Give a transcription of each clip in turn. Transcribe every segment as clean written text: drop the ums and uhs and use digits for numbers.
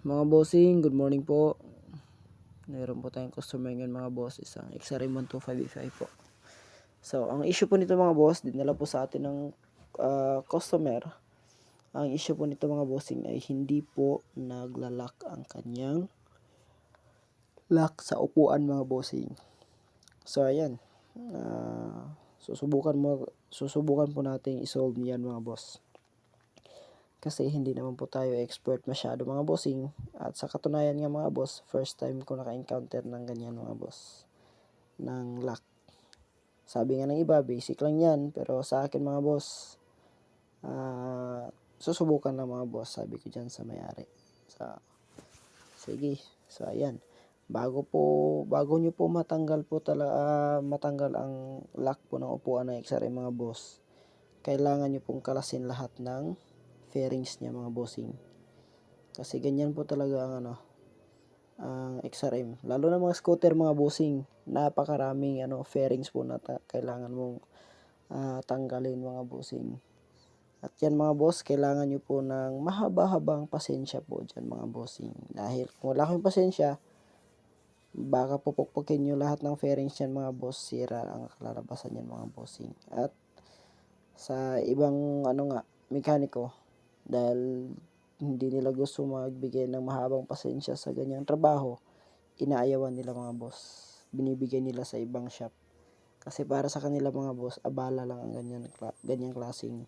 Mga bossing, good morning po. Meron po tayong customer ngayon mga boss, isang XRM 125 po. So, ang issue po nito mga boss, dinala po sa atin ng customer. Ang issue po nito mga bossing ay hindi po naglalak ang kanyang lock sa upuan mga bossing. So, ayan. Susubukan po natin i-solve niyan mga boss. Kasi hindi naman po tayo expert masyado mga bossing. At sa katunayan nga mga boss, first time ko naka-encounter ng ganyan mga boss. Ng lock. Sabi nga ng iba, basic lang yan. Pero sa akin mga boss, susubukan lang mga boss. Sabi ko dyan sa may-ari. Sige. So ayan. Bago nyo po matanggal matanggal ang lock po ng upuan ng XRM mga boss, kailangan nyo pong kalasin lahat ng fairings niya mga bossing. Kasi ganyan po talaga ang XRM. Lalo na mga scooter mga bossing. Napakaraming fairings po na kailangan mong tanggalin mga bossing. At yan mga boss, kailangan nyo po ng mahaba-habang pasensya po dyan mga bossing. Dahil kung wala kayong pasensya, baka pupukpukin nyo lahat ng fairings yan mga boss. Sira ang kalalabasan yan mga bossing. At sa ibang mekaniko, dahil hindi nila gusto magbigay ng mahabang pasensya sa ganyang trabaho, inaayawan nila mga boss. Binibigay nila sa ibang shop. Kasi para sa kanila mga boss, abala lang ang ganyang klaseng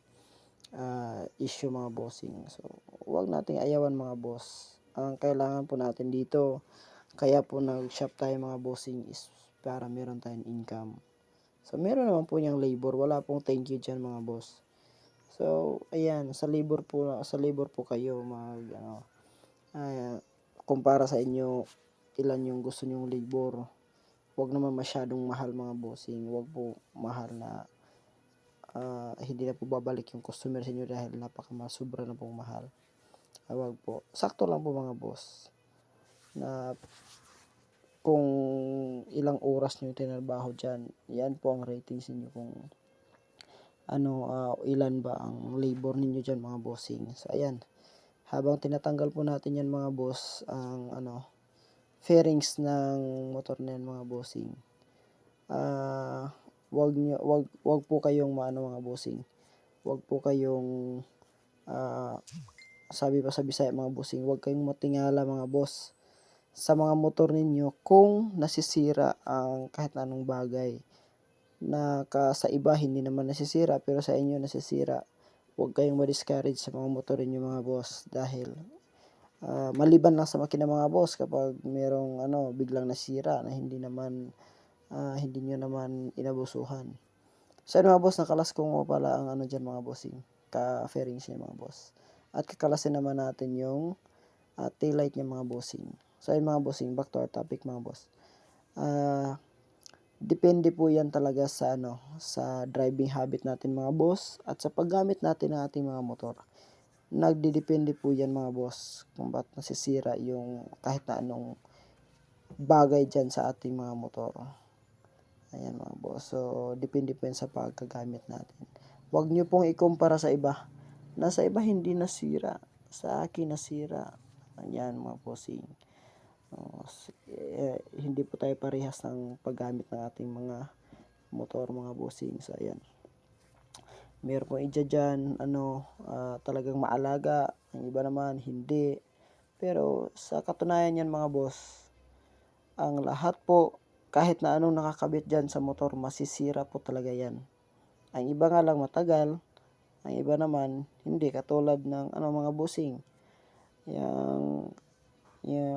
issue mga bossing. So, huwag nating ayawan mga boss. Ang kailangan po natin dito, kaya po nag-shop tayo mga bossing, is para meron tayong income. So, meron naman po niyang labor. Wala pong thank you dyan mga boss. So, ayan, sa labor po kayo kumpara sa inyo, ilan yung gusto nyong labor. Huwag naman masyadong mahal mga bossing. Huwag po mahal na hindi na po babalik yung customer sa inyo dahil sobra na pong mahal. Huwag po. Sakto lang po mga boss. Na kung ilang oras nyo tinarbaho dyan, yan po ang ratings niyo kung ilan ba ang labor ninyo dyan mga bossing. So ayan, habang tinatanggal po natin yan mga boss, ang fairings ng motor na yan mga bossing, wag po kayong mga bossing, wag po kayong sabi pa sa Bisaya mga bossing, wag kayong matingala mga boss sa mga motor ninyo kung nasisira ang kahit anong bagay na sa iba hindi naman nasisira pero sa inyo nasisira. Huwag kayong ma-discourage sa mga motor niyo mga boss dahil maliban lang sa makina mga boss kapag merong biglang nasira na hindi nyo naman inabusuhan. So mga boss, nakalas ko mo pala ang dyan mga bossing, ka-fairings niya mga boss. At kakalasin naman natin yung taillight niya mga bossing. So ayun mga bossing, back to our topic mga boss. Depende po yan talaga sa driving habit natin mga boss at sa paggamit natin ng ating mga motor. Nagdidepende po yan mga boss kung ba't nasisira yung kahit na anong bagay dyan sa ating mga motor. Ayan mga boss. So, depende po yan sa pagkagamit natin. Huwag nyo pong ikumpara sa iba. Nasa iba hindi nasira. Sa akin nasira. Ayan mga bossing. Hindi po tayo parehas ng paggamit ng ating mga motor mga bossing. So ayan, meron pong idya dyan talagang maalaga, ang iba naman hindi. Pero sa katunayan yan mga boss, ang lahat po kahit na anong nakakabit dyan sa motor, masisira po talaga yan. Ang iba nga lang matagal, ang iba naman hindi, katulad ng mga bossing, yung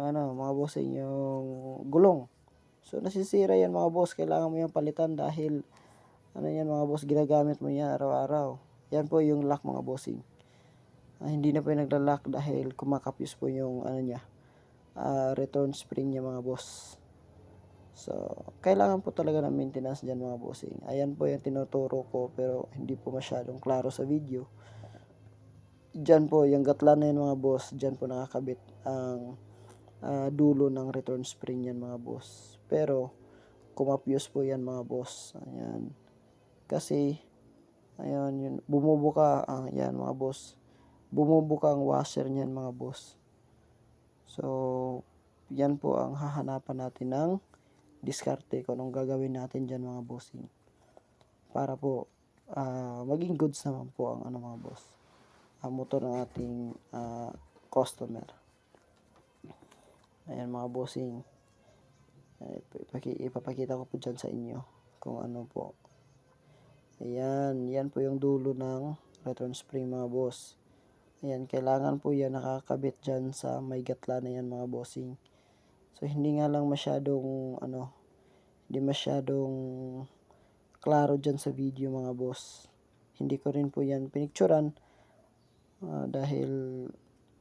mga bossing, yung gulong. So nasisira yan mga boss, kailangan mo yung palitan dahil yan mga boss, ginagamit mo yan araw-araw. Yan po yung lock mga bossing. Hindi na po yung nagla-lock dahil kumakapyos po yung return spring niya mga boss. So kailangan po talaga ng maintenance dyan mga bossing. Ayan po yung tinuturo ko pero hindi po masyadong klaro sa video. Dyan po yung gatlan na yun mga boss, dyan po nakakabit ang dulo ng return spring yan mga boss. Pero kumapyos po yan mga boss. Ayan. Kasi ayan, yun, bumubuka yan mga boss. Bumubuka ang washer niyan mga boss. So, yan po ang hahanapan natin ng diskarte kung anong gagawin natin dyan mga bossing. Para po maging goods naman po ang mga boss, ang motor ng ating customer. Ayan mga bossing, ipapakita ko po dyan sa inyo kung ano po. Ayan, yan po yung dulo ng return spring mga boss. Ayan, kailangan po yan nakakabit dyan sa may gatla na yan mga bossing. So, hindi nga lang masyadong hindi masyadong klaro dyan sa video mga boss. Hindi ko rin po yan pinicturan dahil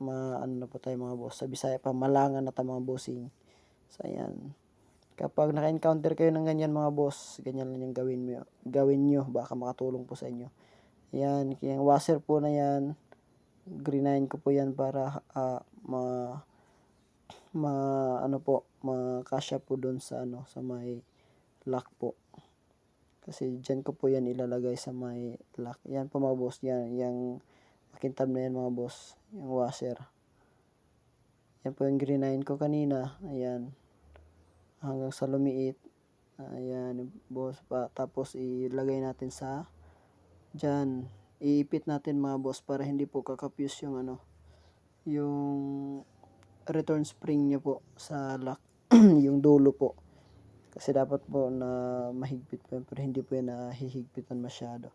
na po tayo mga boss. Sa Bisaya pa, malangan na tayo mga bossing. So, ayan. Kapag naka-encounter kayo ng ganyan mga boss, ganyan lang yung gawin nyo. Baka makatulong po sa inyo. Ayan, yung washer po na yan, greenine ko po yan para makasya po doon sa sa may lock po. Kasi dyan ko po yan ilalagay sa may lock. Yan po mga boss, yan, yung makintab na yan mga boss, yung washer. Yan po yung greenine ko kanina, ayan, hanggang sa lumiit. Ayan, boss pa. Tapos ilagay natin sa dyan. Iipit natin mga boss para hindi po kakapuse yung yung return spring niya po sa lock. Yung dulo po. Kasi dapat po na mahigpit po yan, pero hindi po yan nahihigpitan masyado.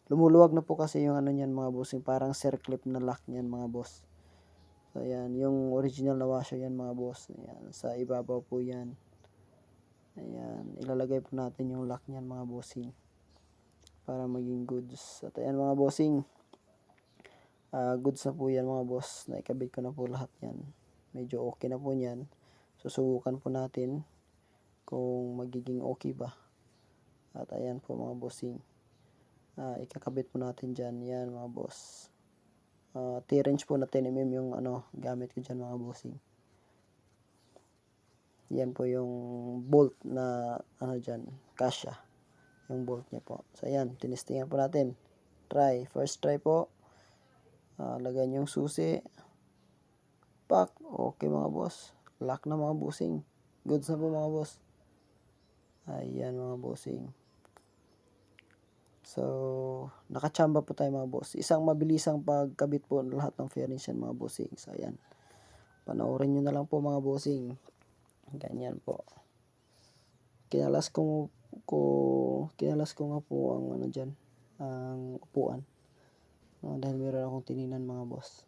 Lumuluwag na po kasi yung niyan mga bossing, parang circlip na lock niyan mga boss. So ayan, yung original na washer yan mga boss. Ayan, sa ibabaw po yan. Ayan, ilalagay po natin yung lock niyan mga bossing para maging goods. At ayan mga bossing, goods na po yan mga boss. Naikabit ko na po lahat yan. Medyo okay na po yan. Susubukan po natin kung magiging okay ba. At ayan po mga bossing, ikakabit po natin dyan. Yan mga boss. T-wrench po na 10mm yung gamit ko dyan mga bossing. Yan po yung bolt na dyan, kasya yung bolt niya po. So ayan, tinistingan po natin. First try po. Lagay nyo yung susi. Pak, okay mga boss. Lock na mga bossing. Goods na po mga boss. Ayan mga bossing. So, nakachamba po tayo mga boss. Isang mabilisang pagkabit po ng lahat ng fairings yan mga bossing. So ayan, panoorin nyo na lang po mga bossing. Ganyan po. Kinalas ko nga po ang dyan, ang upuan. Dahil meron akong tininan mga boss.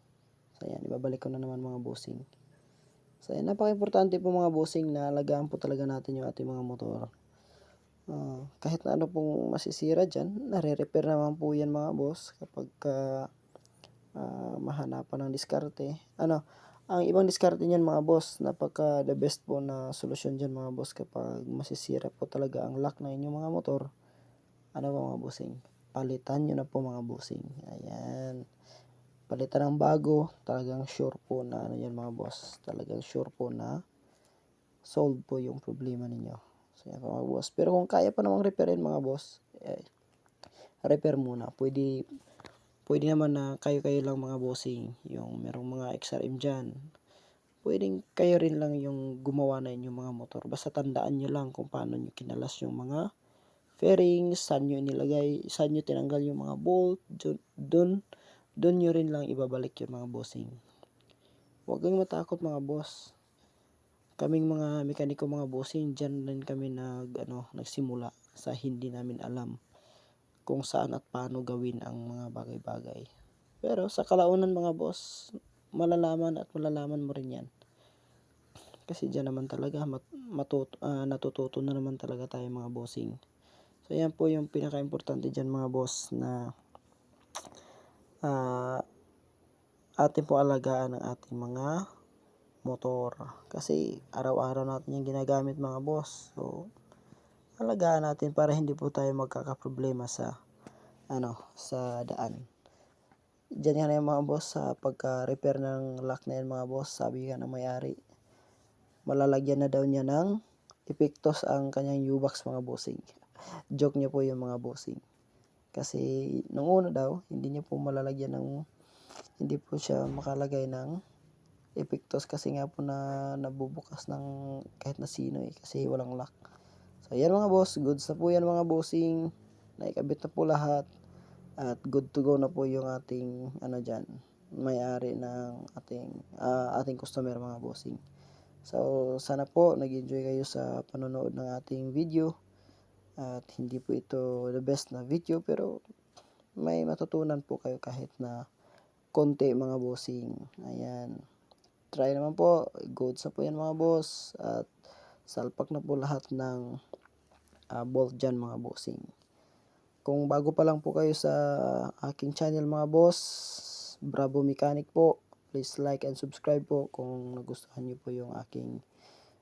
So ayan, ibabalik ko na naman mga bossing. So ayan, napaka-importante po mga bossing na alagaan po talaga natin yung ating mga motor. Kahit na pong masisira dyan, nare-repair naman po yan mga boss kapag mahanapan ng diskarte. Ang ibang diskarte niyan mga boss, napaka the best po na solusyon dyan mga boss kapag masisira po talaga ang lock ng inyong mga motor. Mga bossing, palitan nyo na po mga bossing. Ayan, palitan ng bago, talagang sure po na yan mga boss, talagang sure po na solve po yung problema ninyo. So yan mga boss, pero kung kaya pa namang repairin mga boss, repair muna. Pwede naman na kayo lang mga bossing, yung merong mga XRM dyan, pwedeng kayo rin lang yung gumawa na inyong mga motor. Basta tandaan nyo lang kung paano nyo kinalas yung mga fairings, saan nyo inilagay, saan nyo tinanggal yung mga bolt, dun nyo rin lang ibabalik yung mga bossing. Huwag kang matakot mga boss. Kaming mga mekaniko mga bossing, dyan rin kami nagsimula sa hindi namin alam kung saan at paano gawin ang mga bagay-bagay. Pero sa kalaunan mga boss, malalaman mo rin yan. Kasi dyan naman talaga natututo na naman talaga tayo mga bossing. So yan po yung pinaka-importante dyan mga boss, na atin po alagaan ang ating mga motor. Kasi araw-araw natin yung ginagamit mga boss. So alagaan natin para hindi po tayo magkakaproblema sa sa daan. Diyan yan yung mga boss, sa pagka-repair ng lock na yan mga boss, sabi nga ng may-ari, malalagyan na daw niya ng epektos ang kanyang U-box mga bossing. Joke niya po yung mga bossing. Kasi nung una daw, hindi po siya makalagay ng epektos kasi nga po na nabubukas ng kahit na sino, kasi walang lock. So yan mga boss, goods na po yan mga bossing, naikabit na po lahat at good to go na po yung ating diyan, may-ari ng ating customer mga bossing. So sana po nag-enjoy kayo sa panonood ng ating video at hindi po ito the best na video pero may matutunan po kayo kahit na konti mga bossing. Ayan. Try naman po, goods na po yan mga boss at salpak na po lahat ng bolt dyan mga bossing. Kung bago pa lang po kayo sa aking channel mga boss, Bravo Mechanic po, please like and subscribe po kung nagustuhan nyo po yung aking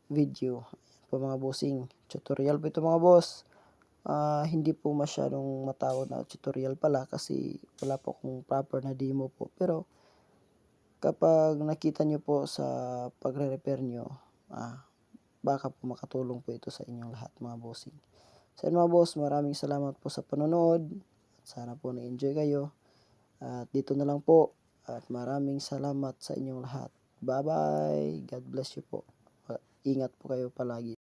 video. Ayan po mga bossing, tutorial po ito mga boss. Hindi po masyadong matawag na tutorial pala kasi wala po akong proper na demo po, pero kapag nakita nyo po sa pagre-repair nyo, baka po makatulong po ito sa inyong lahat mga bossing. So mga boss, maraming salamat po sa panonood. Sana po na-enjoy kayo. At dito na lang po. At maraming salamat sa inyong lahat. Bye-bye. God bless you po. Ingat po kayo palagi.